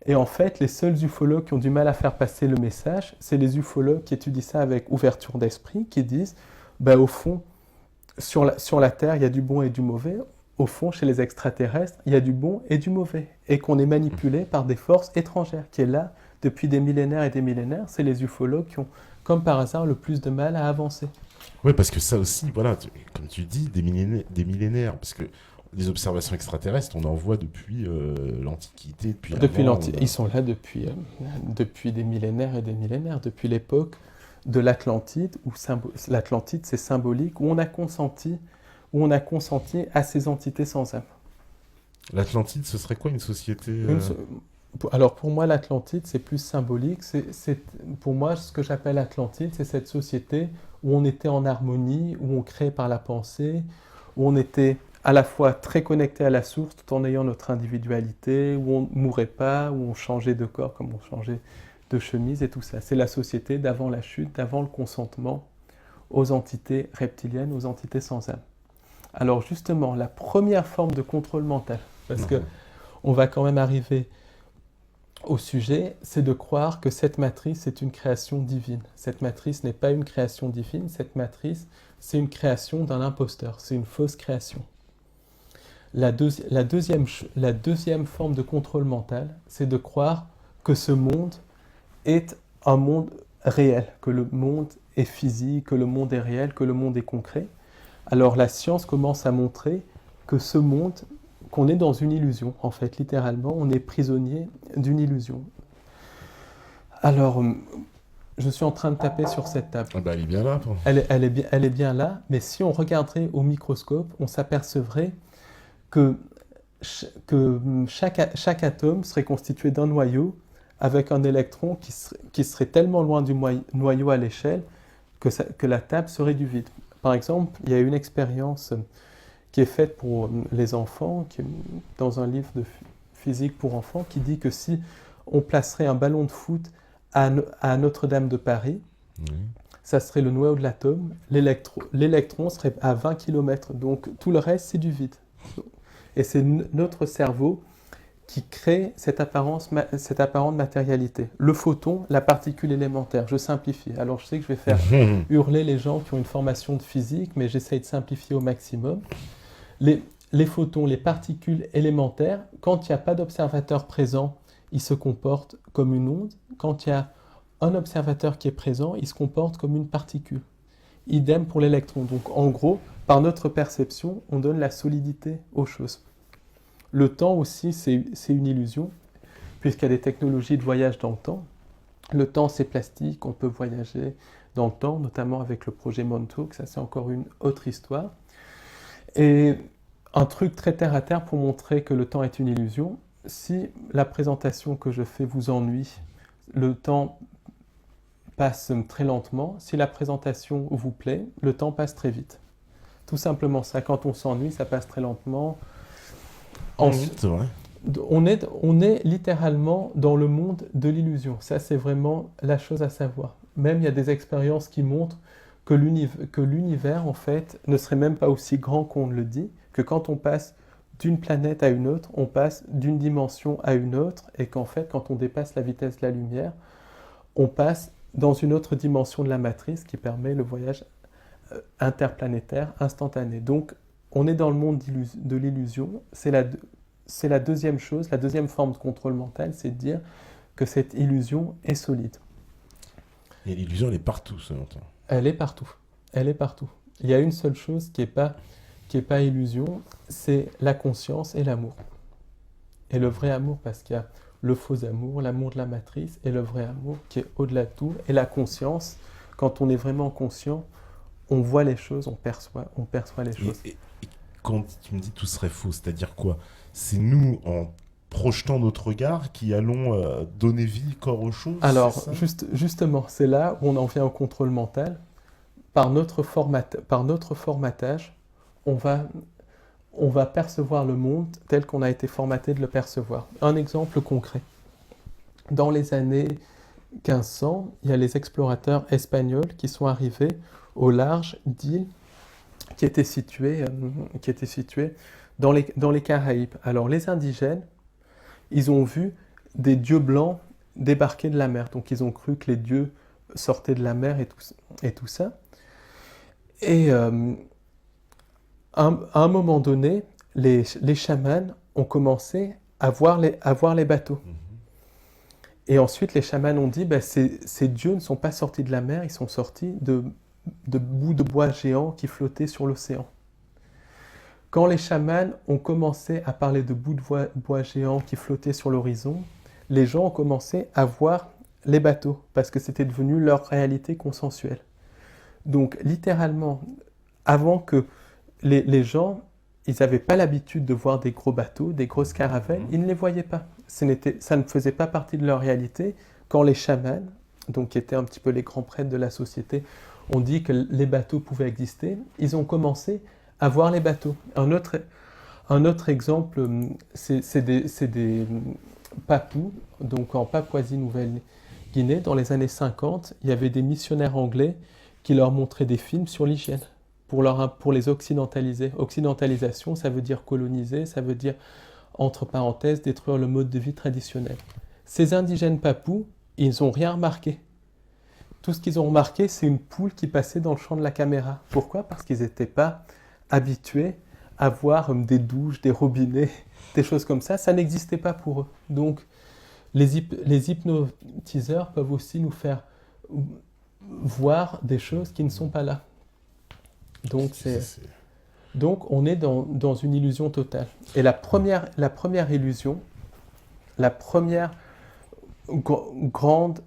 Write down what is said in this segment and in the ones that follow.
Et en fait, les seuls ufologues qui ont du mal à faire passer le message, c'est les ufologues qui étudient ça avec ouverture d'esprit, qui disent, bah, au fond, sur la Terre, il y a du bon et du mauvais. Au fond, chez les extraterrestres, il y a du bon et du mauvais. Et qu'on est manipulé par des forces étrangères, qui est là depuis des millénaires et des millénaires. C'est les ufologues qui ont, comme par hasard, le plus de mal à avancer. Oui, parce que ça aussi, voilà, comme tu dis, des millénaires, parce que les observations extraterrestres, on en voit depuis l'Antiquité, Ils sont là depuis des millénaires et des millénaires, depuis l'époque de l'Atlantide, où l'Atlantide c'est symbolique, où on a consenti à ces entités sans âme. L'Atlantide, ce serait quoi une société Alors pour moi, l'Atlantide c'est plus symbolique. Pour moi, ce que j'appelle Atlantide, c'est cette société où on était en harmonie, où on crée par la pensée, où on était à la fois très connecté à la source tout en ayant notre individualité, où on ne mourait pas, où on changeait de corps comme on changeait de chemise et tout ça. C'est la société d'avant la chute, d'avant le consentement aux entités reptiliennes, aux entités sans âme. Alors justement, la première forme de contrôle mental, parce que on va quand même arriver au sujet, c'est de croire que cette matrice est une création divine. Cette matrice n'est pas une création divine, cette matrice, c'est une création d'un imposteur, c'est une fausse création. La deuxième forme de contrôle mental, c'est de croire que ce monde est un monde réel, que le monde est physique, que le monde est réel, que le monde est concret. Alors la science commence à montrer que ce monde, qu'on est dans une illusion, en fait, littéralement, on est prisonnier d'une illusion. Alors, je suis en train de taper sur cette table. Ah bah, elle est bien là. Elle est bien là, mais si on regarderait au microscope, on s'apercevrait que chaque atome serait constitué d'un noyau avec un électron qui serait tellement loin du noyau à l'échelle que la table serait du vide. Par exemple, il y a une expérience qui est faite pour les enfants, dans un livre de physique pour enfants, qui dit que si on placerait un ballon de foot à Notre-Dame de Paris, ça serait le noyau de l'atome, l'électron serait à 20 km, donc tout le reste c'est du vide. Et c'est notre cerveau qui crée cette apparente matérialité. Le photon, la particule élémentaire, je simplifie. Alors je sais que je vais faire hurler les gens qui ont une formation de physique, mais j'essaye de simplifier au maximum. Les photons, les particules élémentaires, quand il n'y a pas d'observateur présent, ils se comportent comme une onde. Quand il y a un observateur qui est présent, il se comporte comme une particule. Idem pour l'électron. Donc en gros, par notre perception, on donne la solidité aux choses. Le temps aussi, c'est une illusion, puisqu'il y a des technologies de voyage dans le temps. Le temps, c'est plastique, on peut voyager dans le temps, notamment avec le projet Montauk, ça c'est encore une autre histoire. Et un truc très terre à terre pour montrer que le temps est une illusion, si la présentation que je fais vous ennuie, le temps passe très lentement. Si la présentation vous plaît, le temps passe très vite. Tout simplement ça, quand on s'ennuie, ça passe très lentement. Ensuite, c'est vrai. On est littéralement dans le monde de l'illusion. Ça, c'est vraiment la chose à savoir. Même il y a des expériences qui montrent que l'univers, en fait, ne serait même pas aussi grand qu'on le dit, que quand on passe d'une planète à une autre, on passe d'une dimension à une autre, et qu'en fait, quand on dépasse la vitesse de la lumière, on passe dans une autre dimension de la matrice qui permet le voyage interplanétaire instantané. Donc, on est dans le monde de l'illusion. C'est la deuxième chose, la deuxième forme de contrôle mental, c'est de dire que cette illusion est solide. Et l'illusion, elle est partout, selon toi. Elle est partout. Elle est partout. Il y a une seule chose qui est pas illusion, c'est la conscience et l'amour. Et le vrai amour, parce qu'il y a le faux amour, l'amour de la matrice, et le vrai amour qui est au-delà de tout. Et la conscience, quand on est vraiment conscient, on voit les choses, on perçoit les choses. Et quand tu me dis tout serait faux, c'est-à-dire quoi? C'est nous, en projetant notre regard, qui allons donner vie, corps aux choses? Alors, justement, c'est là où on en vient au contrôle mental. Par notre formatage, on va percevoir le monde tel qu'on a été formaté de le percevoir. Un exemple concret. Dans les années 1500, il y a les explorateurs espagnols qui sont arrivés au large d'îles qui étaient situées dans les Caraïbes. Alors les indigènes, ils ont vu des dieux blancs débarquer de la mer. Donc ils ont cru que les dieux sortaient de la mer et tout ça. Et à un moment donné, les chamans ont commencé à voir les bateaux. Et ensuite, les chamans ont dit, ces dieux ne sont pas sortis de la mer, ils sont sortis de bouts de bois géants qui flottaient sur l'océan. Quand les chamans ont commencé à parler de bouts de bois géants qui flottaient sur l'horizon, les gens ont commencé à voir les bateaux, parce que c'était devenu leur réalité consensuelle. Donc, littéralement, avant que les gens, ils n'avaient pas l'habitude de voir des gros bateaux, des grosses caravelles, ils ne les voyaient pas. Ça ne faisait pas partie de leur réalité. Quand les chamans, donc qui étaient un petit peu les grands prêtres de la société, ont dit que les bateaux pouvaient exister, ils ont commencé à voir les bateaux. Un autre exemple, c'est des Papous, donc en Papouasie-Nouvelle-Guinée, dans les années 50, il y avait des missionnaires anglais qui leur montraient des films sur l'hygiène pour les occidentaliser. Occidentalisation, ça veut dire coloniser, ça veut dire, entre parenthèses, détruire le mode de vie traditionnel. Ces indigènes papous, ils n'ont rien remarqué. Tout ce qu'ils ont remarqué, c'est une poule qui passait dans le champ de la caméra. Pourquoi ? Parce qu'ils n'étaient pas habitués à voir des douches, des robinets, des choses comme ça. Ça n'existait pas pour eux. Donc, les hypnotiseurs peuvent aussi nous faire voir des choses qui ne sont pas là. Donc on est dans une illusion totale. Et la première illusion, la première grande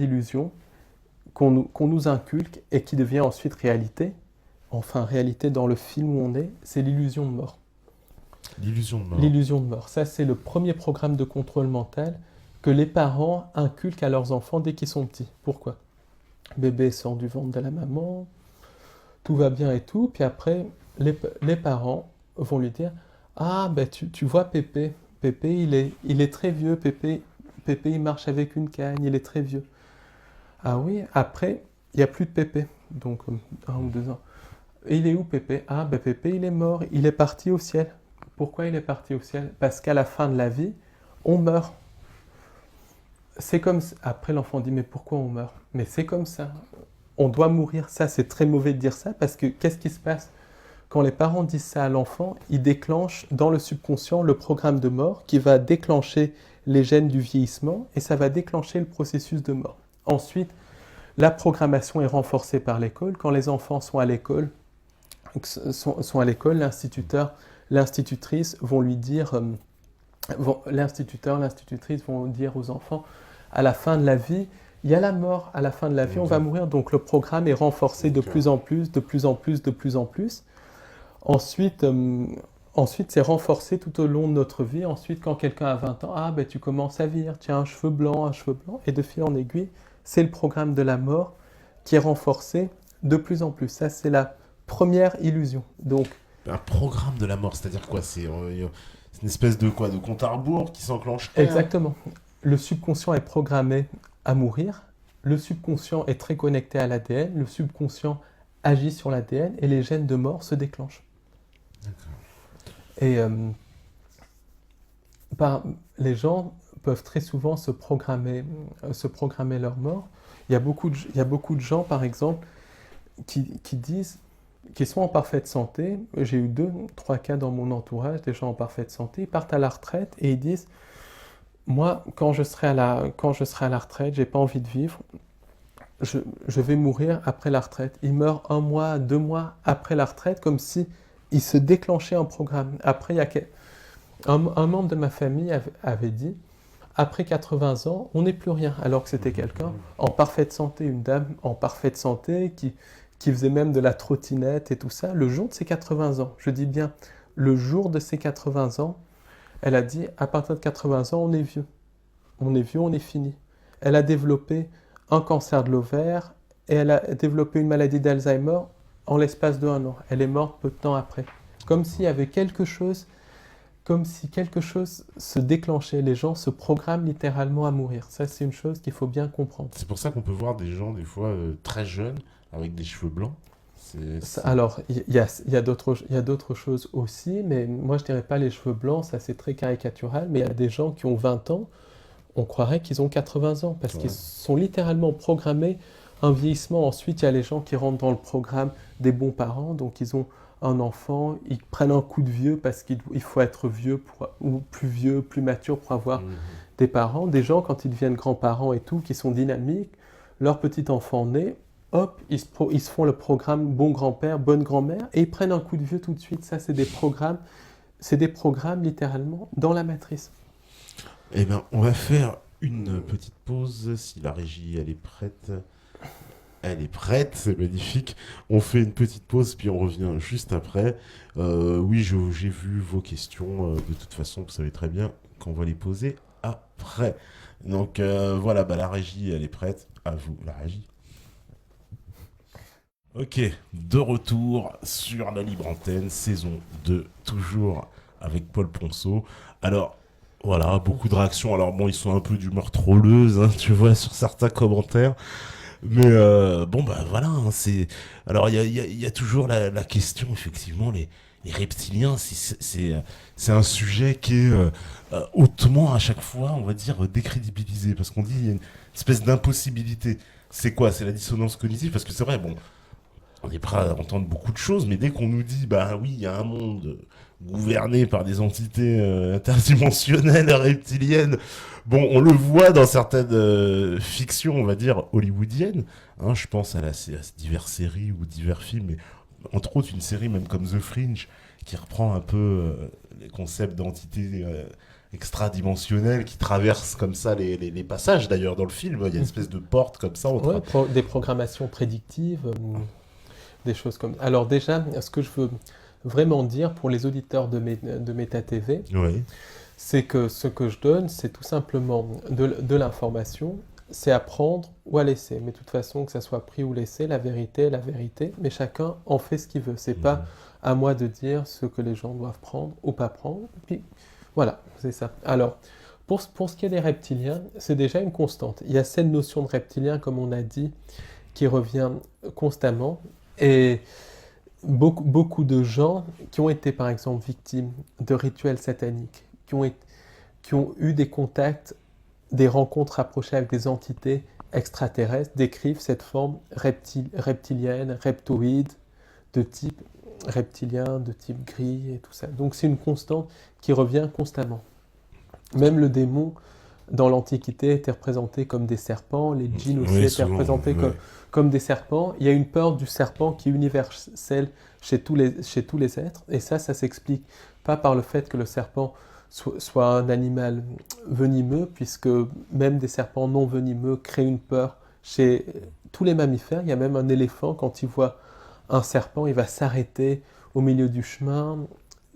illusion qu'on nous inculque et qui devient ensuite réalité, enfin réalité dans le film où on est, c'est l'illusion de mort. L'illusion de mort. L'illusion de mort. Ça, c'est le premier programme de contrôle mental que les parents inculquent à leurs enfants dès qu'ils sont petits. Pourquoi ? Bébé sort du ventre de la maman, tout va bien et tout, puis après, les parents vont lui dire « Ah, tu vois Pépé, il est très vieux, Pépé, il marche avec une canne, il est très vieux. » Ah oui, après, il n'y a plus de Pépé, donc 1 ou 2 ans. Et il est où Pépé ? Ah, Pépé, il est mort, il est parti au ciel. Pourquoi il est parti au ciel ? Parce qu'à la fin de la vie, on meurt. C'est comme ça. Après, l'enfant dit « Mais pourquoi on meurt ?» Mais c'est comme ça. On doit mourir. Ça, c'est très mauvais de dire ça parce que qu'est-ce qui se passe ? Quand les parents disent ça à l'enfant, ils déclenchent dans le subconscient le programme de mort qui va déclencher les gènes du vieillissement et ça va déclencher le processus de mort. Ensuite, la programmation est renforcée par l'école. Quand les enfants sont à l'école, l'instituteur, l'institutrice vont lui dire, l'institutrice vont dire aux enfants, à la fin de la vie, il y a la mort, à la fin de la vie, on va mourir. Donc le programme est renforcé de plus en plus. Ensuite, c'est renforcé tout au long de notre vie. Ensuite, quand quelqu'un a 20 ans, tu commences à vieillir, tu as un cheveu blanc. Et de fil en aiguille, c'est le programme de la mort qui est renforcé de plus en plus. Ça, c'est la première illusion. Donc, un programme de la mort, c'est-à-dire quoi ? C'est une espèce de quoi ? De compte à rebours qui s'enclenche ? Exactement. Le subconscient est programmé à mourir. Le subconscient est très connecté à l'ADN. Le subconscient agit sur l'ADN et les gènes de mort se déclenchent. Et les gens peuvent très souvent se programmer leur mort. Il y a beaucoup de gens, par exemple, qui disent qu'ils sont en parfaite santé. J'ai eu 2-3 cas dans mon entourage, des gens en parfaite santé, ils partent à la retraite et ils disent « Moi, quand je serai à la retraite, j'ai pas envie de vivre, je vais mourir après la retraite. » Ils meurent 1 mois, 2 mois après la retraite, comme si il se déclenchait un programme. Après, un membre de ma famille avait dit « Après 80 ans, on n'est plus rien. » Alors que c'était quelqu'un en parfaite santé, une dame en parfaite santé qui faisait même de la trottinette et tout ça, le jour de ses 80 ans. Je dis bien, le jour de ses 80 ans, elle a dit « À partir de 80 ans, on est vieux. On est vieux, on est fini. » Elle a développé un cancer de l'ovaire et elle a développé une maladie d'Alzheimer en l'espace de 1 an. Elle est morte peu de temps après. Comme s'il y avait quelque chose, comme si quelque chose se déclenchait. Les gens se programment littéralement à mourir. Ça, c'est une chose qu'il faut bien comprendre. C'est pour ça qu'on peut voir des gens, des fois, très jeunes, avec des cheveux blancs. Alors, il y a d'autres choses aussi, mais moi je dirais pas les cheveux blancs, ça c'est très caricatural, mais il y a des gens qui ont 20 ans, on croirait qu'ils ont 80 ans, parce qu'ils Ouais. sont littéralement programmés un vieillissement. Ensuite, il y a les gens qui rentrent dans le programme des bons parents, donc ils ont un enfant, ils prennent un coup de vieux parce qu'il faut être ou plus vieux, plus mature pour avoir Mhm. des parents. Des gens, quand ils deviennent grands-parents et tout, qui sont dynamiques, leur petit enfant naît, hop, ils se font le programme bon grand-père, bonne grand-mère, et ils prennent un coup de vieux tout de suite. Ça, c'est des programmes littéralement dans la matrice. Eh bien, on va faire une petite pause. Si la régie, elle est prête. Elle est prête, c'est magnifique. On fait une petite pause, puis on revient juste après. Oui, j'ai vu vos questions. De toute façon, vous savez très bien qu'on va les poser après. Donc voilà, bah, la régie, elle est prête. À vous, la régie. Ok, de retour sur la Libre Antenne, saison 2, toujours avec Paul Ponceau. Alors, voilà, beaucoup de réactions. Alors bon, ils sont un peu d'humeur trolleuse, hein, tu vois, sur certains commentaires. Mais bon, bah voilà, hein, c'est... Alors, il y a toujours la question, effectivement, les reptiliens, c'est un sujet qui est hautement, à chaque fois, on va dire, décrédibilisé. Parce qu'on dit il y a une espèce d'impossibilité. C'est quoi? C'est la dissonance cognitive? Parce que c'est vrai, bon, on est prêt à entendre beaucoup de choses, mais dès qu'on nous dit, bah oui, il y a un monde gouverné par des entités interdimensionnelles, reptiliennes, bon, on le voit dans certaines fictions, on va dire, hollywoodiennes. Hein, je pense à diverses séries ou divers films, mais entre autres une série même comme The Fringe, qui reprend un peu les concepts d'entités extradimensionnelles qui traversent comme ça les passages. D'ailleurs, dans le film, il y a une espèce de porte comme ça Ouais, entre... des programmations prédictives, des choses comme... Alors déjà, ce que je veux vraiment dire pour les auditeurs de Méta TV, Oui. c'est que ce que je donne, c'est tout simplement de l'information, c'est à prendre ou à laisser. Mais de toute façon, que ça soit pris ou laissé, la vérité est la vérité, mais chacun en fait ce qu'il veut. C'est pas à moi de dire ce que les gens doivent prendre ou pas prendre. Puis voilà, c'est ça. Alors, pour ce qui est des reptiliens, c'est déjà une constante. Il y a cette notion de reptilien, comme on a dit, qui revient constamment. Et beaucoup de gens qui ont été, par exemple, victimes de rituels sataniques, qui ont eu des contacts, des rencontres rapprochées avec des entités extraterrestres, décrivent cette forme reptilienne, reptoïde, de type reptilien, de type gris et tout ça. Donc c'est une constante qui revient constamment. Même le démon, dans l'Antiquité, était représenté comme des serpents, les djinns aussi Oui, étaient souvent, représentés ouais. comme des serpents. Il y a une peur du serpent qui est universelle chez tous les êtres, et ça s'explique pas par le fait que le serpent soit un animal venimeux, puisque même des serpents non venimeux créent une peur chez tous les mammifères. Il y a même un éléphant, quand il voit un serpent, il va s'arrêter au milieu du chemin.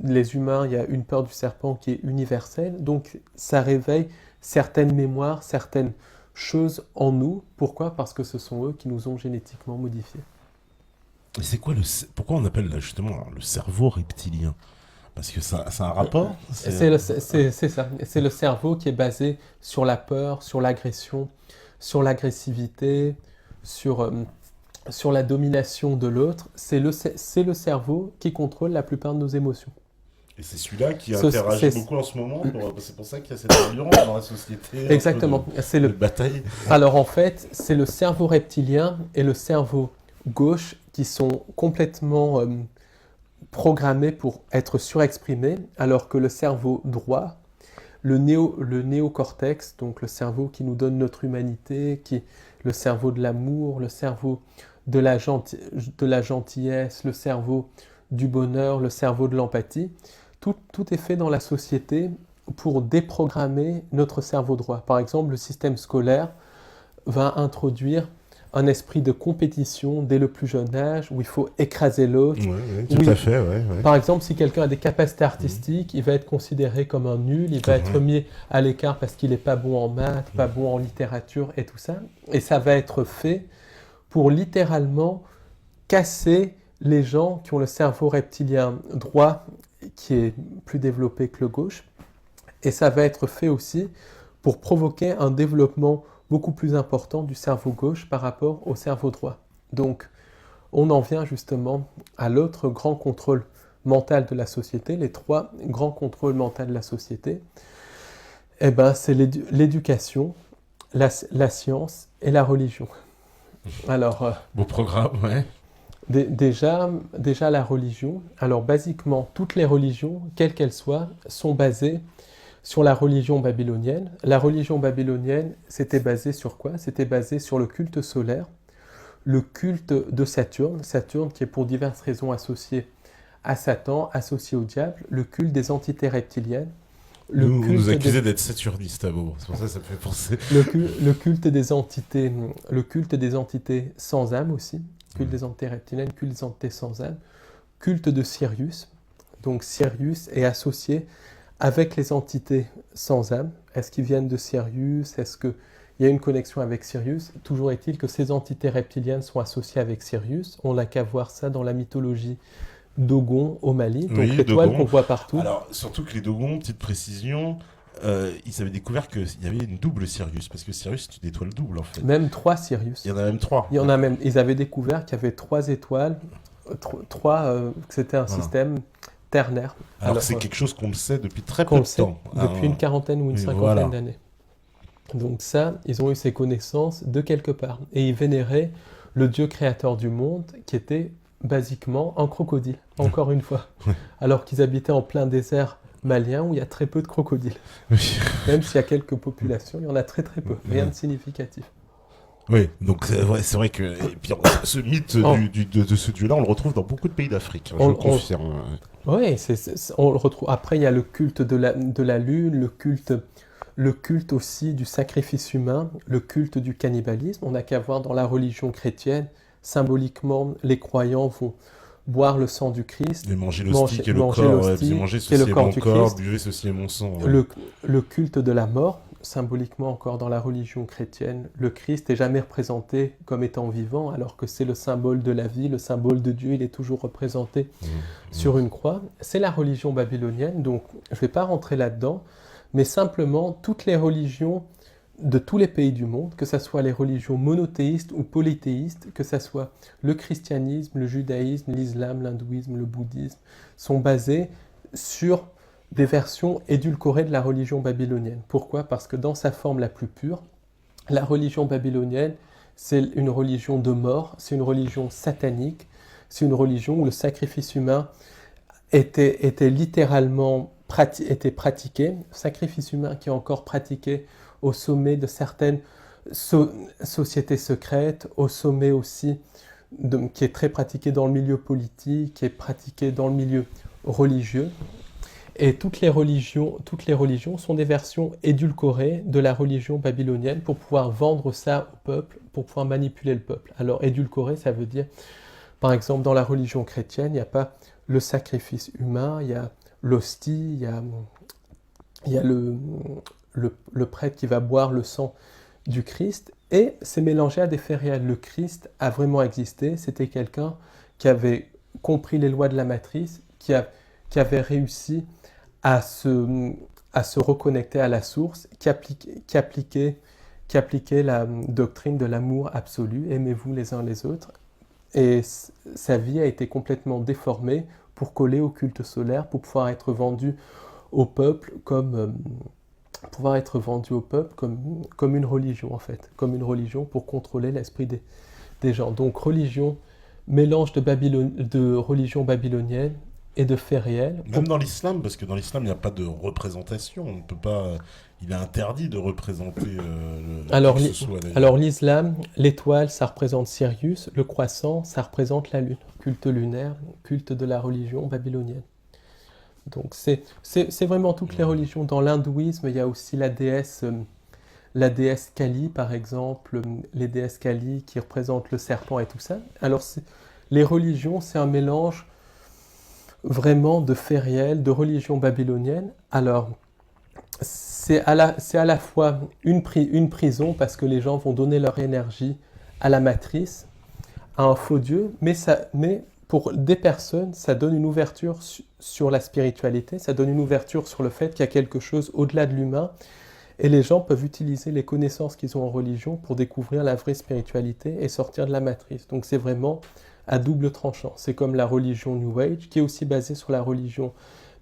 Les humains, il y a une peur du serpent qui est universelle, donc ça réveille certaines mémoires, certaines choses en nous. Pourquoi? Parce que ce sont eux qui nous ont génétiquement modifiés. Et c'est quoi pourquoi on appelle là, justement le cerveau reptilien? Parce que ça a un rapport? C'est ça, c'est le cerveau qui est basé sur la peur, sur l'agression, sur l'agressivité, sur la domination de l'autre. C'est le cerveau qui contrôle la plupart de nos émotions. Et c'est celui-là qui Ce- interagit c'est- beaucoup en ce moment. C'est pour ça qu'il y a cette violence dans la société. un peu Exactement. de bataille. Alors en fait, c'est le cerveau reptilien et le cerveau gauche qui sont complètement programmés pour être surexprimés, alors que le cerveau droit, le néocortex, donc le cerveau qui nous donne notre humanité, le cerveau de l'amour, le cerveau de la gentillesse, le cerveau du bonheur, le cerveau de l'empathie, tout est fait dans la société pour déprogrammer notre cerveau droit. Par exemple, le système scolaire va introduire un esprit de compétition dès le plus jeune âge, où il faut écraser l'autre. Ouais, tout à fait, ouais. Par exemple, si quelqu'un a des capacités artistiques, il va être considéré comme un nul, il va être mis à l'écart parce qu'il n'est pas bon en maths, pas bon en littérature et tout ça. Et ça va être fait pour littéralement casser les gens qui ont le cerveau reptilien droit, qui est plus développé que le gauche. Et ça va être fait aussi pour provoquer un développement beaucoup plus important du cerveau gauche par rapport au cerveau droit. Donc, on en vient justement à l'autre grand contrôle mental de la société, les 3 grands contrôles mentaux de la société. Eh ben, c'est l'éducation, la science et la religion. Alors, Beau programme, ouais. déjà, la religion. Alors, basiquement, toutes les religions, quelles qu'elles soient, sont basées sur la religion babylonienne. La religion babylonienne, c'était basé sur quoi? C'était basé sur le culte solaire, le culte de Saturne, Saturne qui est pour diverses raisons associé à Satan, associé au diable, le culte des entités reptiliennes, On nous accusait d'être saturnistes à vous, c'est pour ça que ça me fait penser. le culte des entités sans âme aussi, culte des entités reptiliennes, culte des entités sans âme, culte de Sirius. Donc Sirius est associé avec les entités sans âme. Est-ce qu'ils viennent de Sirius? Est-ce qu'il y a une connexion avec Sirius? Toujours est-il que ces entités reptiliennes sont associées avec Sirius. On n'a qu'à voir ça dans la mythologie Dogon au Mali, donc Oui, l'étoile Dogon. qu'on voit partout. Alors, surtout que les Dogons, petite précision, ils avaient découvert qu'il y avait une double Sirius, parce que Sirius c'est une étoile double en fait. Même 3 Sirius. Il y en a même 3. Il y en a même. Ils avaient découvert qu'il y avait 3 étoiles, que c'était un système ternaire. Alors c'est quelque chose qu'on le sait depuis très peu qu'on de le sait temps. depuis une quarantaine ou une oui, cinquantaine voilà. d'années. Donc ça, ils ont eu ces connaissances de quelque part. Et ils vénéraient le dieu créateur du monde, qui était basiquement un crocodile, encore une fois. Ouais. Alors qu'ils habitaient en plein désert malien où il y a très peu de crocodiles. Oui. Même s'il y a quelques populations, il y en a très très peu. Rien de significatif. Oui, donc c'est vrai que et puis, ce mythe de ce dieu-là, on le retrouve dans beaucoup de pays d'Afrique, je confirme. Oui, on le retrouve. Après, il y a le culte de la lune, le culte aussi du sacrifice humain, le culte du cannibalisme. On n'a qu'à voir dans la religion chrétienne, symboliquement, les croyants vont boire le sang du Christ, Et manger l'hostie qui est le corps, manger qui est ceci le est corps mon du corps, Christ. buvez ceci est mon sang. Ouais. Le culte de la mort, symboliquement encore dans la religion chrétienne, le Christ n'est jamais représenté comme étant vivant, alors que c'est le symbole de la vie, le symbole de Dieu, il est toujours représenté sur une croix. C'est la religion babylonienne, donc je ne vais pas rentrer là-dedans, mais simplement toutes les religions de tous les pays du monde, que ce soit les religions monothéistes ou polythéistes, que ce soit le christianisme, le judaïsme, l'islam, l'hindouisme, le bouddhisme, sont basées sur des versions édulcorées de la religion babylonienne. Pourquoi? Parce que dans sa forme la plus pure, la religion babylonienne, c'est une religion de mort, c'est une religion satanique, c'est une religion où le sacrifice humain était littéralement pratiqué, sacrifice humain qui est encore pratiqué au sommet de certaines sociétés secrètes, au sommet aussi qui est très pratiqué dans le milieu politique, qui est pratiqué dans le milieu religieux. Et toutes les religions sont des versions édulcorées de la religion babylonienne pour pouvoir vendre ça au peuple, pour pouvoir manipuler le peuple. Alors édulcoré, ça veut dire, par exemple, dans la religion chrétienne, il n'y a pas le sacrifice humain, il y a l'hostie, il y a le prêtre qui va boire le sang du Christ, et c'est mélangé à des faits réels. Le Christ a vraiment existé, c'était quelqu'un qui avait compris les lois de la matrice, qui avait réussi à se reconnecter à la source, qui appliquait la doctrine de l'amour absolu, aimez-vous les uns les autres, et sa vie a été complètement déformée pour coller au culte solaire, pour pouvoir être vendu au peuple comme une religion en fait, comme une religion pour contrôler l'esprit des gens. Donc religion, mélange de religion babylonienne et de faits réels. Même dans l'islam, parce que dans l'islam, il n'y a pas de représentation. On ne peut pas. Il est interdit de représenter. Alors l'islam, l'étoile, ça représente Sirius. Le croissant, ça représente la lune. Culte lunaire, culte de la religion babylonienne. Donc c'est vraiment toutes les religions. Dans l'hindouisme, il y a aussi la déesse Kali, par exemple, les déesses Kali qui représentent le serpent et tout ça. Alors les religions, c'est un mélange vraiment de faits réels, de religion babylonienne. Alors, c'est à la fois une prison parce que les gens vont donner leur énergie à la matrice, à un faux Dieu, mais pour des personnes, ça donne une ouverture sur la spiritualité, ça donne une ouverture sur le fait qu'il y a quelque chose au-delà de l'humain, et les gens peuvent utiliser les connaissances qu'ils ont en religion pour découvrir la vraie spiritualité et sortir de la matrice. Donc c'est vraiment à double tranchant. C'est comme la religion New Age, qui est aussi basée sur la religion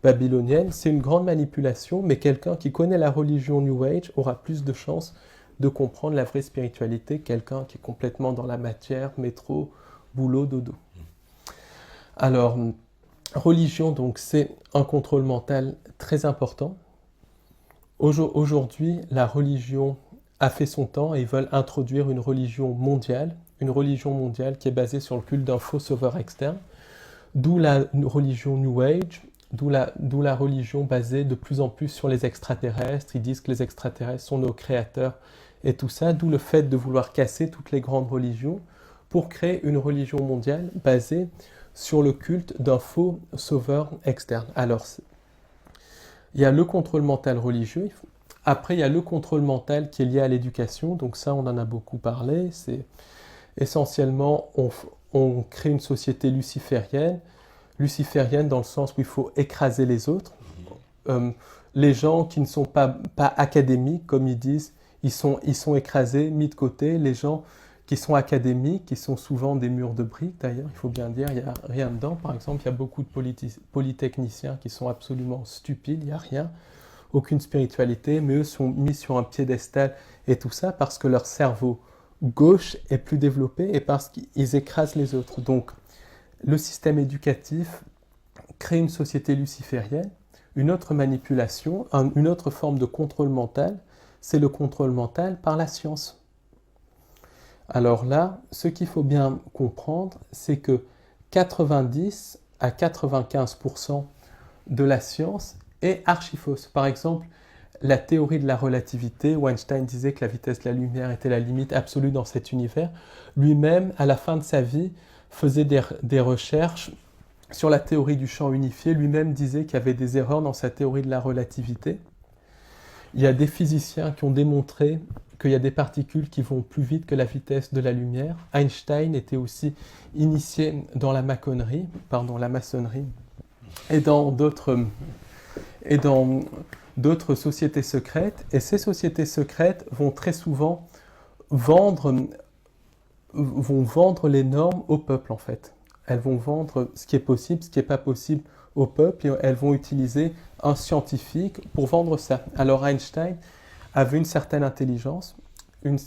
babylonienne. C'est une grande manipulation, mais quelqu'un qui connaît la religion New Age aura plus de chances de comprendre la vraie spiritualité, quelqu'un qui est complètement dans la matière, métro, boulot, dodo. Alors, religion, donc, c'est un contrôle mental très important. Aujourd'hui, la religion a fait son temps et ils veulent introduire une religion mondiale qui est basée sur le culte d'un faux sauveur externe, d'où la religion New Age, d'où la religion basée de plus en plus sur les extraterrestres. Ils disent que les extraterrestres sont nos créateurs et tout ça, d'où le fait de vouloir casser toutes les grandes religions pour créer une religion mondiale basée sur le culte d'un faux sauveur externe. Alors, il y a le contrôle mental religieux. Après, il y a le contrôle mental qui est lié à l'éducation. Donc ça, on en a beaucoup parlé. C'est essentiellement, on crée une société luciférienne. Luciférienne dans le sens où il faut écraser les autres. Les gens qui ne sont pas académiques, comme ils disent, ils sont écrasés, mis de côté. Les gens qui sont académiques, qui sont souvent des murs de briques d'ailleurs, il faut bien dire, il n'y a rien dedans. Par exemple, il y a beaucoup de polytechniciens qui sont absolument stupides, il n'y a rien, aucune spiritualité, mais eux sont mis sur un piédestal et tout ça parce que leur cerveau gauche est plus développé et parce qu'ils écrasent les autres. Donc, le système éducatif crée une société luciférienne. Une autre manipulation, une autre forme de contrôle mental, c'est le contrôle mental par la science. Alors là, ce qu'il faut bien comprendre, c'est que 90 à 95% de la science est archi-fausse. Par exemple, la théorie de la relativité, où Einstein disait que la vitesse de la lumière était la limite absolue dans cet univers, lui-même, à la fin de sa vie, faisait des recherches sur la théorie du champ unifié. Lui-même disait qu'il y avait des erreurs dans sa théorie de la relativité. Il y a des physiciens qui ont démontré qu'il y a des particules qui vont plus vite que la vitesse de la lumière. Einstein était aussi initié dans la maçonnerie, et dans d'autres sociétés secrètes. Et ces sociétés secrètes vont très souvent vendre les normes au peuple, en fait. Elles vont vendre ce qui est possible, ce qui n'est pas possible au peuple, et elles vont utiliser un scientifique pour vendre ça. Alors Einstein avait une certaine intelligence,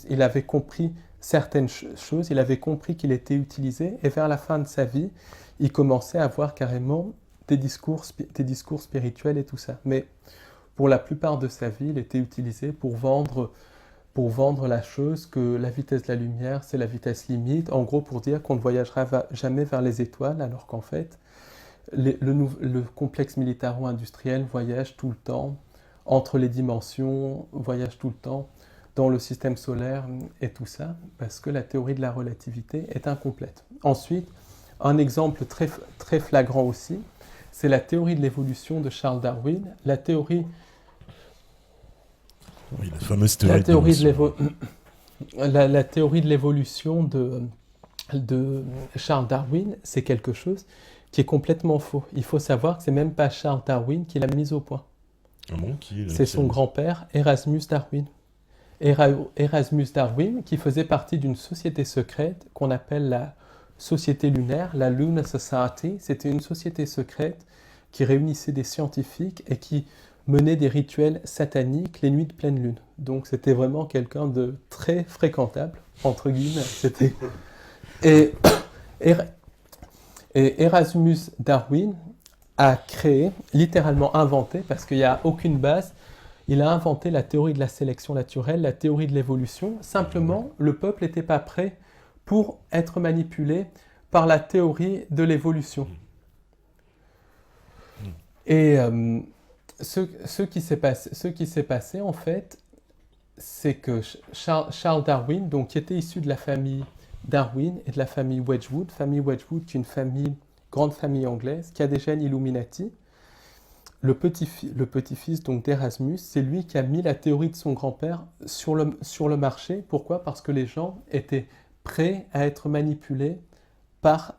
il avait compris certaines choses, il avait compris qu'il était utilisé, et vers la fin de sa vie, il commençait à avoir carrément des discours spirituels et tout ça. Mais pour la plupart de sa vie, il était utilisé pour vendre la chose que la vitesse de la lumière, c'est la vitesse limite, en gros pour dire qu'on ne voyagera jamais vers les étoiles, alors qu'en fait, le complexe militaro-industriel voyage tout le temps entre les dimensions, voyage tout le temps dans le système solaire et tout ça, parce que la théorie de la relativité est incomplète. Ensuite, un exemple très, très flagrant aussi, c'est la théorie de l'évolution de Charles Darwin. La théorie la fameuse théorie la théorie de l'évolution de Charles Darwin, c'est quelque chose qui est complètement faux. Il faut savoir que c'est même pas Charles Darwin qui l'a mise au point. Ah bon, c'est son grand-père, Erasmus Darwin. Erasmus Darwin, qui faisait partie d'une société secrète qu'on appelle la Société lunaire, la Lunar Society. C'était une société secrète qui réunissait des scientifiques et qui menait des rituels sataniques les nuits de pleine lune. Donc c'était vraiment quelqu'un de très fréquentable, entre guillemets. Et Erasmus Darwin a créé, littéralement inventé, parce qu'il n'y a aucune base, il a inventé la théorie de la sélection naturelle, la théorie de l'évolution. Simplement, le peuple n'était pas prêt pour être manipulé par la théorie de l'évolution. Et ce qui s'est passé, en fait, c'est que Charles Darwin, donc, qui était issu de la famille Darwin et de la famille Wedgwood qui est une grande famille anglaise, qui a des gènes Illuminati. Le petit-fils donc d'Erasmus, c'est lui qui a mis la théorie de son grand-père sur le marché. Pourquoi ? Parce que les gens étaient prêts à être manipulés par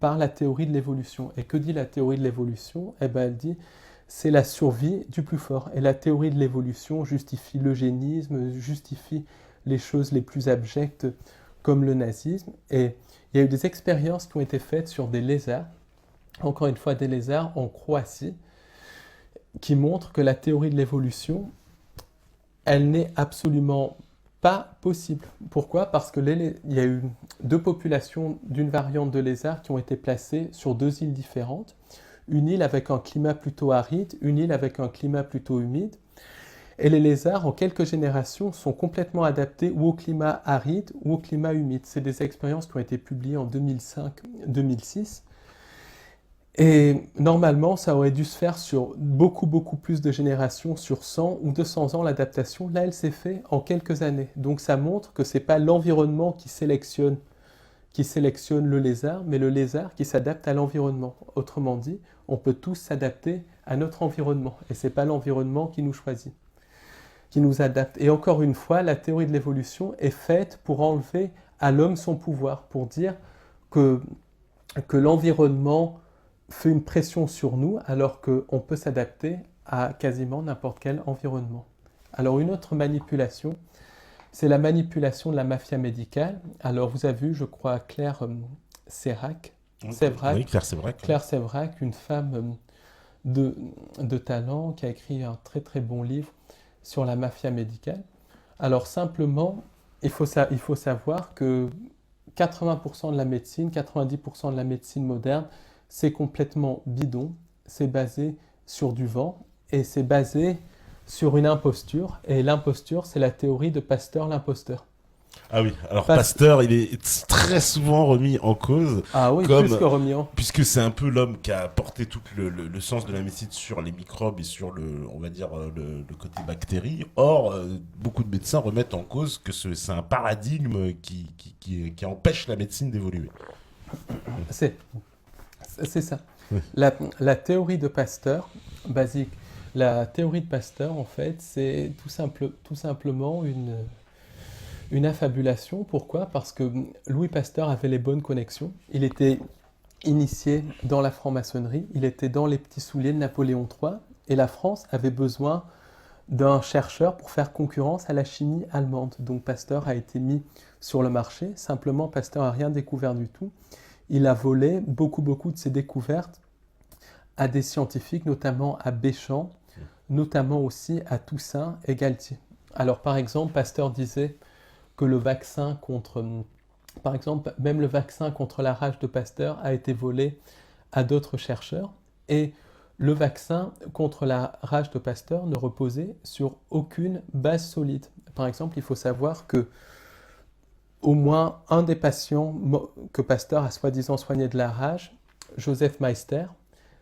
la théorie de l'évolution. Et que dit la théorie de l'évolution ? Eh bien, elle dit c'est la survie du plus fort. Et la théorie de l'évolution justifie l'eugénisme, justifie les choses les plus abjectes comme le nazisme. Et il y a eu des expériences qui ont été faites sur des lézards, encore une fois des lézards en Croatie, qui montrent que la théorie de l'évolution, elle n'est absolument pas possible. Pourquoi? Parce que il y a eu deux populations d'une variante de lézard qui ont été placées sur deux îles différentes. Une île avec un climat plutôt aride, une île avec un climat plutôt humide. Et les lézards, en quelques générations, sont complètement adaptés ou au climat aride ou au climat humide. C'est des expériences qui ont été publiées en 2005-2006. Et normalement, ça aurait dû se faire sur beaucoup plus de générations, sur 100 ou 200 ans l'adaptation. Là, elle s'est faite en quelques années. Donc ça montre que ce n'est pas l'environnement qui sélectionne le lézard, mais le lézard qui s'adapte à l'environnement. Autrement dit, on peut tous s'adapter à notre environnement. Et ce n'est pas l'environnement qui nous choisit, qui nous adapte. Et encore une fois, la théorie de l'évolution est faite pour enlever à l'homme son pouvoir, pour dire que l'environnement fait une pression sur nous alors qu'on peut s'adapter à quasiment n'importe quel environnement. Alors une autre manipulation, c'est la manipulation de la mafia médicale. Alors vous avez vu, je crois, Claire Sévrac, Oui, Claire Sévrac, une femme de talent qui a écrit un très bon livre sur la mafia médicale. Alors simplement, il faut savoir que 80% de la médecine, 90% de la médecine moderne, c'est complètement bidon, c'est basé sur du vent et c'est basé sur une imposture. Et l'imposture, c'est la théorie de Pasteur l'imposteur. Ah oui, alors Pasteur, il est très souvent remis en cause. Ah oui, plus que remis en. Puisque c'est un peu l'homme qui a porté tout le sens de la médecine sur les microbes et sur on va dire, le côté bactérie. Or, beaucoup de médecins remettent en cause que c'est un paradigme qui empêche la médecine d'évoluer. C'est ça. Oui. La théorie de Pasteur, basique, la théorie de Pasteur, en fait, c'est tout simplement une affabulation. Pourquoi? Parce que Louis Pasteur avait les bonnes connexions. Il était initié dans la franc-maçonnerie, il était dans les petits souliers de Napoléon III, et la France avait besoin d'un chercheur pour faire concurrence à la chimie allemande. Donc Pasteur a été mis sur le marché. Simplement, Pasteur n'a rien découvert du tout. Il a volé beaucoup de ses découvertes à des scientifiques, notamment à Béchamp, notamment aussi à Toussaint et Galtier. Alors par exemple, Pasteur disait que le vaccin même le vaccin contre la rage de Pasteur a été volé à d'autres chercheurs, et le vaccin contre la rage de Pasteur ne reposait sur aucune base solide. Par exemple, il faut savoir que au moins un des patients que Pasteur a soi-disant soigné de la rage, Joseph Meister,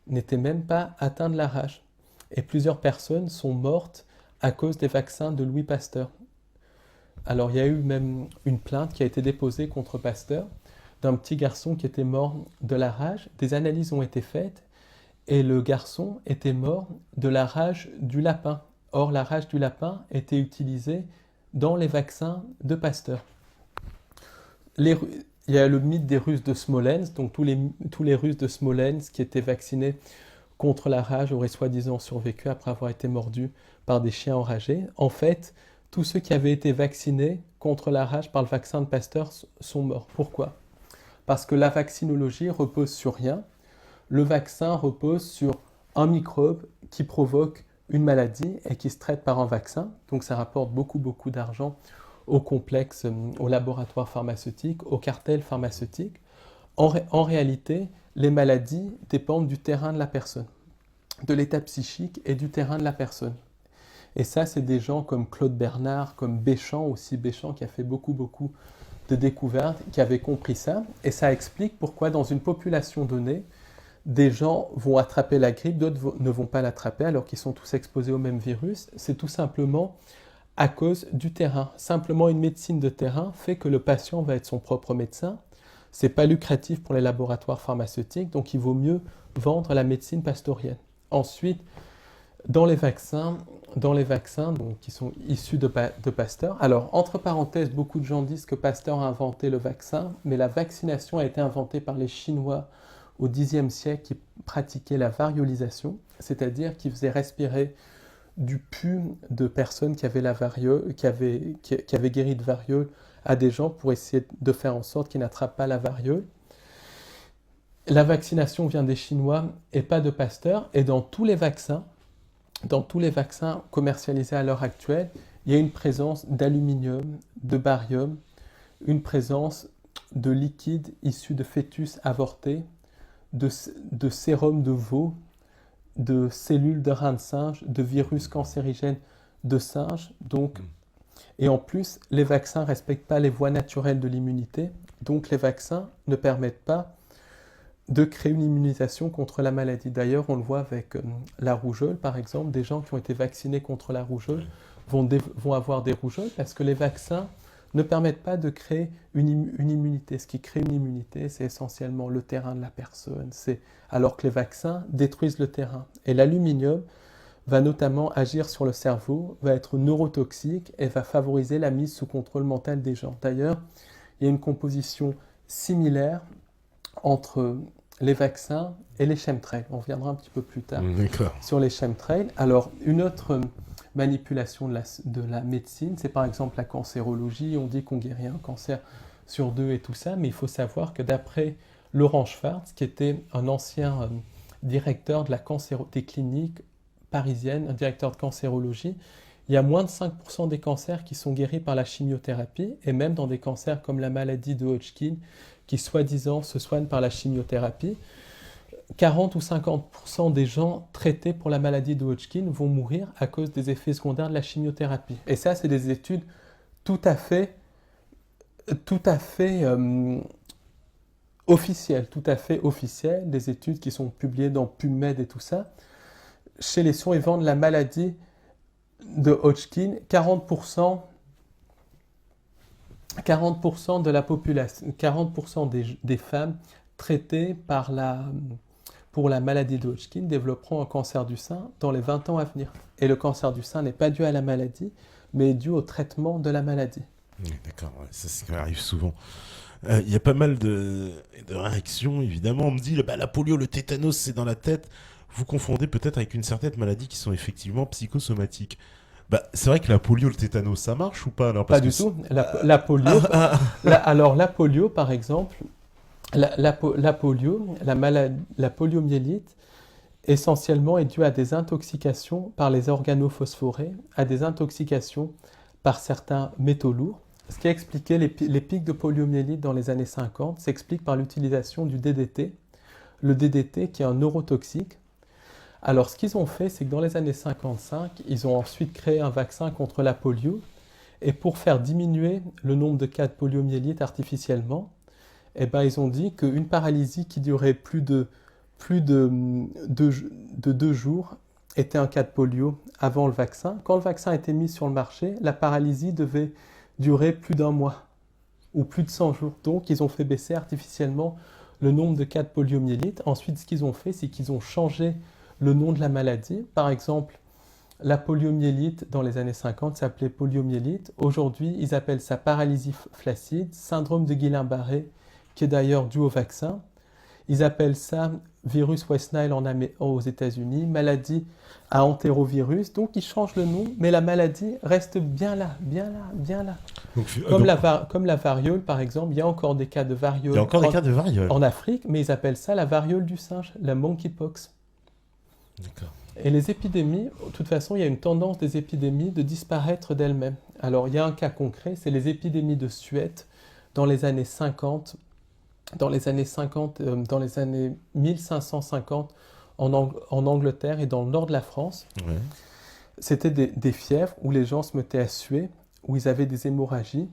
n'était même pas atteint de la rage. Et plusieurs personnes sont mortes à cause des vaccins de Louis Pasteur. Alors il y a eu même une plainte qui a été déposée contre Pasteur d'un petit garçon qui était mort de la rage. Des analyses ont été faites et le garçon était mort de la rage du lapin. Or la rage du lapin était utilisée dans les vaccins de Pasteur. Il y a le mythe des Russes de Smolensk, donc tous les Russes de Smolensk qui étaient vaccinés contre la rage auraient soi-disant survécu après avoir été mordus par des chiens enragés. En fait, tous ceux qui avaient été vaccinés contre la rage par le vaccin de Pasteur sont morts. Pourquoi? Parce que la vaccinologie repose sur rien. Le vaccin repose sur un microbe qui provoque une maladie et qui se traite par un vaccin. Donc ça rapporte beaucoup d'argent au complexe, au laboratoire pharmaceutique, au cartel pharmaceutique. En réalité, les maladies dépendent du terrain de la personne, de l'état psychique et du terrain de la personne. Et ça, c'est des gens comme Claude Bernard, comme Béchamp aussi, Béchamp qui a fait beaucoup de découvertes, qui avaient compris ça. Et ça explique pourquoi dans une population donnée, des gens vont attraper la grippe, d'autres ne vont pas l'attraper alors qu'ils sont tous exposés au même virus. C'est tout simplement à cause du terrain. Simplement, une médecine de terrain fait que le patient va être son propre médecin. Ce n'est pas lucratif pour les laboratoires pharmaceutiques, donc il vaut mieux vendre la médecine pastorienne. Ensuite, dans les vaccins donc, qui sont issus de Pasteur. Alors, entre parenthèses, beaucoup de gens disent que Pasteur a inventé le vaccin, mais la vaccination a été inventée par les Chinois au Xe siècle qui pratiquaient la variolisation, c'est-à-dire qui faisaient respirer du pus de personnes qui avaient, qui avaient guéri de variole à des gens pour essayer de faire en sorte qu'ils n'attrapent pas la variole. La vaccination vient des Chinois et pas de Pasteur. Et dans tous les vaccins commercialisés à l'heure actuelle, il y a une présence d'aluminium, de barium, une présence de liquide issu de fœtus avortés, de sérum de veau, de cellules de rein de singe, de virus cancérigènes de singe. Donc, et en plus, les vaccins ne respectent pas les voies naturelles de l'immunité. Donc, les vaccins ne permettent pas de créer une immunisation contre la maladie. D'ailleurs, on le voit avec la rougeole, par exemple. Des gens qui ont été vaccinés contre la rougeole vont avoir des rougeoles parce que les vaccins ne permettent pas de créer une immunité. Ce qui crée une immunité, c'est essentiellement le terrain de la personne. Alors que les vaccins détruisent le terrain. Et l'aluminium va notamment agir sur le cerveau, va être neurotoxique et va favoriser la mise sous contrôle mental des gens. D'ailleurs, il y a une composition similaire entre les vaccins et les chemtrails. On reviendra un petit peu plus tard sur les chemtrails. Alors, une autre manipulation de la médecine, c'est par exemple la cancérologie. On dit qu'on guérit un cancer sur 2 et tout ça, mais il faut savoir que d'après Laurent Schwartz, qui était un ancien directeur de des cliniques parisiennes, un directeur de cancérologie, il y a moins de 5% des cancers qui sont guéris par la chimiothérapie, et même dans des cancers comme la maladie de Hodgkin, qui soi-disant se soignent par la chimiothérapie, 40 ou 50% des gens traités pour la maladie de Hodgkin vont mourir à cause des effets secondaires de la chimiothérapie. Et ça, c'est des études tout à fait officielles, des études qui sont publiées dans PubMed et tout ça. Chez les survivants de la maladie de Hodgkin, 40% de la population, 40% des femmes traitées pour la maladie de Hodgkin développeront un cancer du sein dans les 20 ans à venir. Et le cancer du sein n'est pas dû à la maladie, mais est dû au traitement de la maladie. D'accord, ouais, ça arrive souvent. Il y a pas mal de réactions, évidemment. On me dit, la polio, le tétanos, c'est dans la tête. Vous confondez peut-être avec une certaine maladie qui sont effectivement psychosomatiques. C'est vrai que la polio, le tétanos, ça marche ou pas alors, pas du tout. La polio, alors la polio, par exemple, la poliomyélite, essentiellement est due à des intoxications par les organophosphorés, à des intoxications par certains métaux lourds. Ce qui a expliqué les pics de poliomyélite dans les années 50 s'explique par l'utilisation du DDT. Le DDT qui est un neurotoxique. Alors, ce qu'ils ont fait, c'est que dans les années 55, ils ont ensuite créé un vaccin contre la polio. Et pour faire diminuer le nombre de cas de poliomyélite artificiellement, ils ont dit qu'une paralysie qui durait plus de 2 jours était un cas de polio avant le vaccin. Quand le vaccin a été mis sur le marché, la paralysie devait durer plus d'1 mois ou plus de 100 jours. Donc, ils ont fait baisser artificiellement le nombre de cas de poliomyélite. Ensuite, ce qu'ils ont fait, c'est qu'ils ont changé le nom de la maladie. Par exemple, la poliomyélite dans les années 50 s'appelait poliomyélite. Aujourd'hui, ils appellent ça paralysie flaccide, syndrome de Guillain-Barré, qui est d'ailleurs dû au vaccin. Ils appellent ça virus West Nile aux États-Unis, maladie à entérovirus. Donc, ils changent le nom, mais la maladie reste bien là. Donc, comme la variole, par exemple, il y a encore des cas de variole. En Afrique, mais ils appellent ça la variole du singe, la monkeypox. D'accord. Et les épidémies, de toute façon, il y a une tendance des épidémies de disparaître d'elles-mêmes. Alors, il y a un cas concret, c'est les épidémies de Suède dans les années 50, dans les années 1550 en Angleterre et dans le nord de la France. Ouais. C'était des fièvres où les gens se mettaient à suer, où ils avaient des hémorragies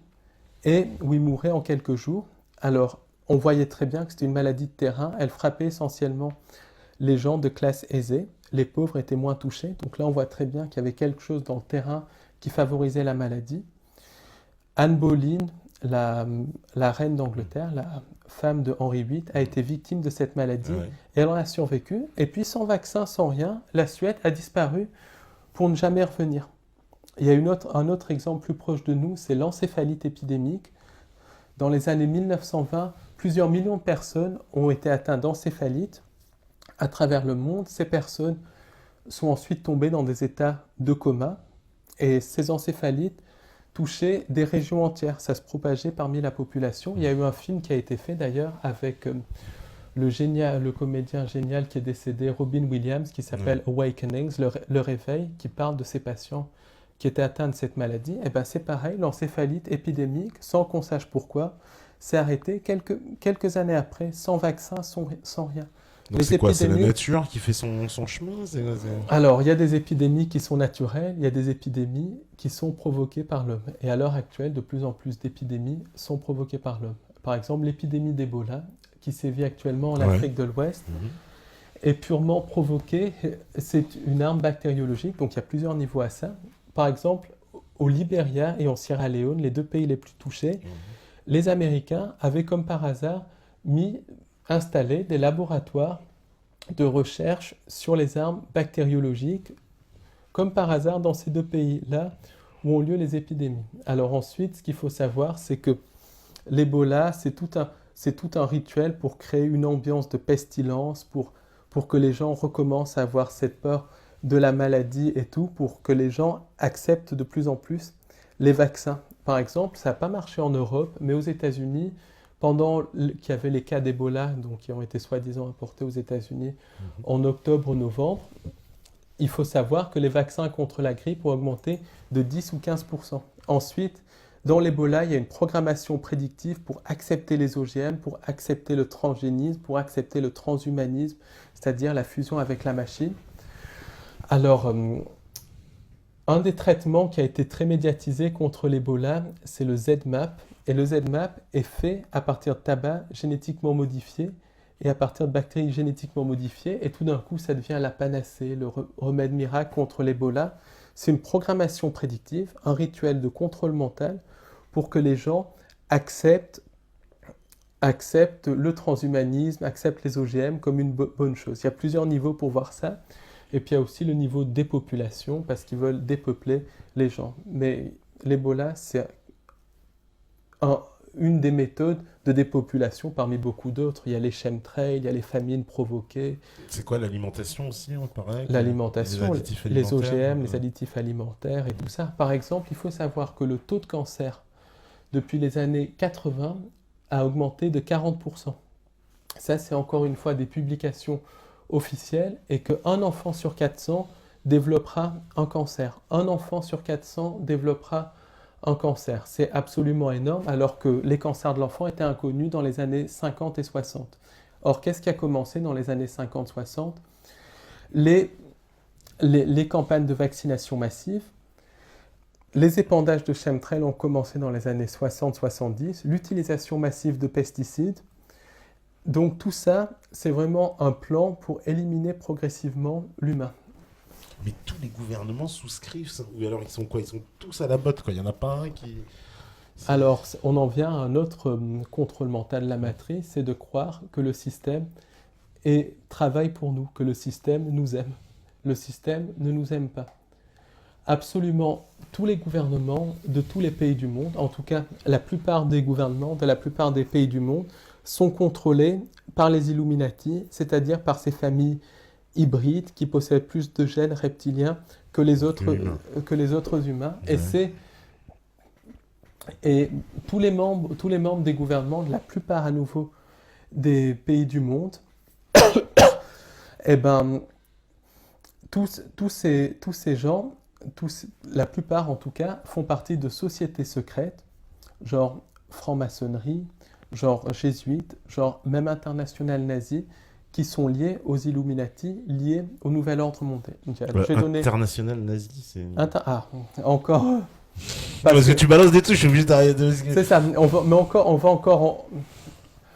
et où ils mouraient en quelques jours. Alors, on voyait très bien que c'était une maladie de terrain. Elle frappait essentiellement les gens de classe aisée. Les pauvres étaient moins touchés. Donc là, on voit très bien qu'il y avait quelque chose dans le terrain qui favorisait la maladie. Anne Boleyn, la reine d'Angleterre, la femme de Henri VIII, a été victime de cette maladie et elle en a survécu. Et puis, sans vaccin, sans rien, la Suède a disparu pour ne jamais revenir. Il y a un autre exemple plus proche de nous, c'est l'encéphalite épidémique. Dans les années 1920, plusieurs millions de personnes ont été atteintes d'encéphalite à travers le monde. Ces personnes sont ensuite tombées dans des états de coma et ces encéphalites touchait des régions entières. Ça se propageait parmi la population. Il y a eu un film qui a été fait d'ailleurs avec le comédien génial qui est décédé, Robin Williams, qui s'appelle Awakenings, le réveil, qui parle de ces patients qui étaient atteints de cette maladie. Et ben c'est pareil, l'encéphalite épidémique, sans qu'on sache pourquoi, s'est arrêtée quelques années après, sans vaccin, sans rien. Donc c'est quoi? C'est la nature qui fait son chemin? Alors, il y a des épidémies qui sont naturelles, il y a des épidémies qui sont provoquées par l'homme. Et à l'heure actuelle, de plus en plus d'épidémies sont provoquées par l'homme. Par exemple, l'épidémie d'Ebola, qui sévit actuellement en Afrique de l'Ouest, est purement provoquée. C'est une arme bactériologique, donc il y a plusieurs niveaux à ça. Par exemple, au Libéria et en Sierra Leone, les deux pays les plus touchés, les Américains avaient comme par hasard installé des laboratoires de recherche sur les armes bactériologiques, comme par hasard dans ces deux pays-là où ont lieu les épidémies. Alors ensuite, ce qu'il faut savoir, c'est que l'Ebola, c'est tout un rituel pour créer une ambiance de pestilence, pour que les gens recommencent à avoir cette peur de la maladie et tout, pour que les gens acceptent de plus en plus les vaccins. Par exemple, ça n'a pas marché en Europe, mais aux États-Unis, pendant qu'il y avait les cas d'Ebola, donc qui ont été soi-disant importés aux États-Unis en octobre-novembre, il faut savoir que les vaccins contre la grippe ont augmenté de 10 ou 15%. Ensuite, dans l'Ebola, il y a une programmation prédictive pour accepter les OGM, pour accepter le transgénisme, pour accepter le transhumanisme, c'est-à-dire la fusion avec la machine. Alors, un des traitements qui a été très médiatisé contre l'Ebola, c'est le ZMapp. Et le ZMapp est fait à partir de tabac génétiquement modifié et à partir de bactéries génétiquement modifiées. Et tout d'un coup, ça devient la panacée, le remède miracle contre l'Ebola. C'est une programmation prédictive, un rituel de contrôle mental pour que les gens acceptent le transhumanisme, acceptent les OGM comme une bonne chose. Il y a plusieurs niveaux pour voir ça. Et puis il y a aussi le niveau de dépopulation, parce qu'ils veulent dépeupler les gens. Mais l'Ebola, c'est une des méthodes de dépopulation parmi beaucoup d'autres. Il y a les chemtrails, il y a les famines provoquées. C'est quoi l'alimentation aussi, pareil? L'alimentation, les OGM, les additifs alimentaires et tout ça. Par exemple, il faut savoir que le taux de cancer, depuis les années 80, a augmenté de 40%. Ça, c'est encore une fois des publications officielles, et qu'un enfant sur 400 développera un cancer. Un enfant sur 400 développera un cancer. C'est absolument énorme, alors que les cancers de l'enfant étaient inconnus dans les années 50 et 60. Or, qu'est-ce qui a commencé dans les années 50-60 ? Les campagnes de vaccination massive, les épandages de chemtrails ont commencé dans les années 60-70, l'utilisation massive de pesticides. Donc tout ça, c'est vraiment un plan pour éliminer progressivement l'humain. Mais tous les gouvernements souscrivent ça. Ou alors ils sont quoi? Ils sont tous à la botte, quoi. Il n'y en a pas un qui... Alors, on en vient à un autre contrôle mental de la matrice, c'est de croire que le système travaille pour nous, que le système nous aime. Le système ne nous aime pas. Absolument tous les gouvernements de tous les pays du monde, en tout cas la plupart des gouvernements de la plupart des pays du monde, sont contrôlés par les Illuminati, c'est-à-dire par ces familles hybrides qui possèdent plus de gènes reptiliens que les autres humains. Ouais. Et tous les membres des gouvernements de la plupart à nouveau des pays du monde, eh ben, tous ces gens, la plupart en tout cas, font partie de sociétés secrètes, genre franc-maçonnerie, genre jésuites, genre même international nazi, qui sont liés aux Illuminati, liés au nouvel ordre mondial. International nazi, c'est... Encore... Parce que tu balances des trucs, je suis obligé d'arrêter. C'est ça,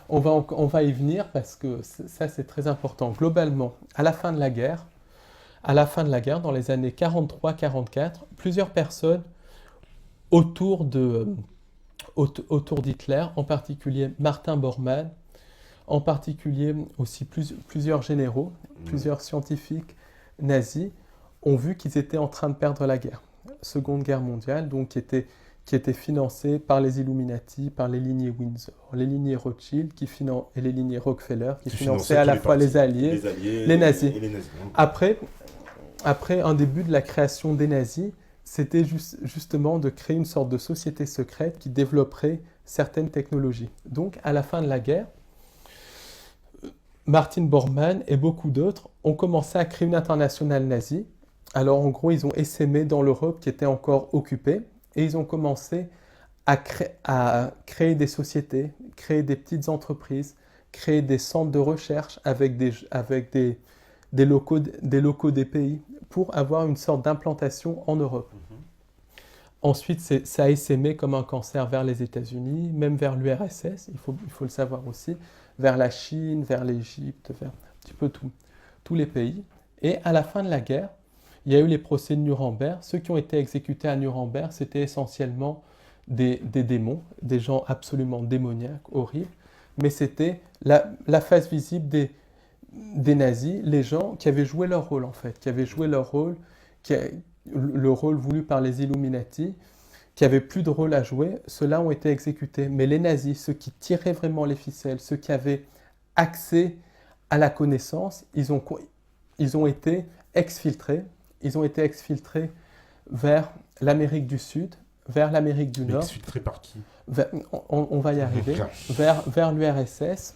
on va y venir, parce que ça c'est très important. Globalement, à la fin de la guerre, dans les années 43-44, plusieurs personnes autour d'Hitler, en particulier Martin Bormann, en particulier aussi plusieurs généraux, plusieurs scientifiques nazis, ont vu qu'ils étaient en train de perdre la guerre. Seconde Guerre mondiale, donc qui était financée par les Illuminati, par les lignées Windsor, les lignées Rothschild et les lignées Rockefeller, qui finançaient à la fois les Alliés, les nazis. Et les nazis. Après un début de la création des nazis, c'était justement de créer une sorte de société secrète qui développerait certaines technologies. Donc, à la fin de la guerre, Martin Bormann et beaucoup d'autres ont commencé à créer une internationale nazie. Alors, en gros, ils ont essaimé dans l'Europe qui était encore occupée et ils ont commencé à créer des sociétés, créer des petites entreprises, créer des centres de recherche avec des locaux des pays pour avoir une sorte d'implantation en Europe. Ensuite, ça a essaimé comme un cancer vers les États-Unis, même vers l'URSS, il faut le savoir aussi, vers la Chine, vers l'Égypte, vers un petit peu tous les pays. Et à la fin de la guerre, il y a eu les procès de Nuremberg. Ceux qui ont été exécutés à Nuremberg, c'était essentiellement des démons, des gens absolument démoniaques, horribles. Mais c'était la face visible des nazis, les gens qui avaient joué leur rôle en fait, qui avaient joué leur rôle, le rôle voulu par les Illuminati, qui n'avaient plus de rôle à jouer, ceux-là ont été exécutés. Mais les nazis, ceux qui tiraient vraiment les ficelles, ceux qui avaient accès à la connaissance, ils ont été exfiltrés. Ils ont été exfiltrés vers l'Amérique du Sud, vers l'Amérique du Nord. Exfiltrés par qui? On va y arriver. Vers l'URSS,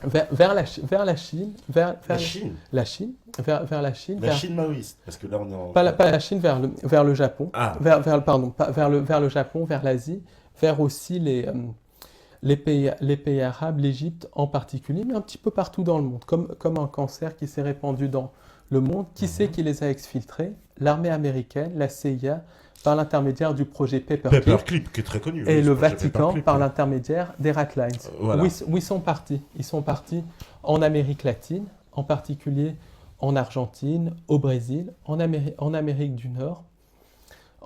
vers la Chine, vers la Chine. La Chine, vers la Chine. La Chine maoïste, parce que là on est en... Pas la Chine, vers le Japon. Ah. Vers le Japon, vers l'Asie, vers aussi les pays arabes, l'Égypte en particulier, mais un petit peu partout dans le monde, comme un cancer qui s'est répandu dans le monde. Qui c'est qui les a exfiltrés? L'armée américaine, la CIA, par l'intermédiaire du projet Paperclip, qui est très connu. et le Vatican par l'intermédiaire des Ratlines. Voilà. Où ils sont partis? Ils sont partis en Amérique latine, en particulier en Argentine, au Brésil, en Amérique du Nord,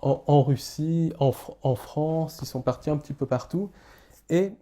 en Russie, en France, ils sont partis un petit peu partout. Et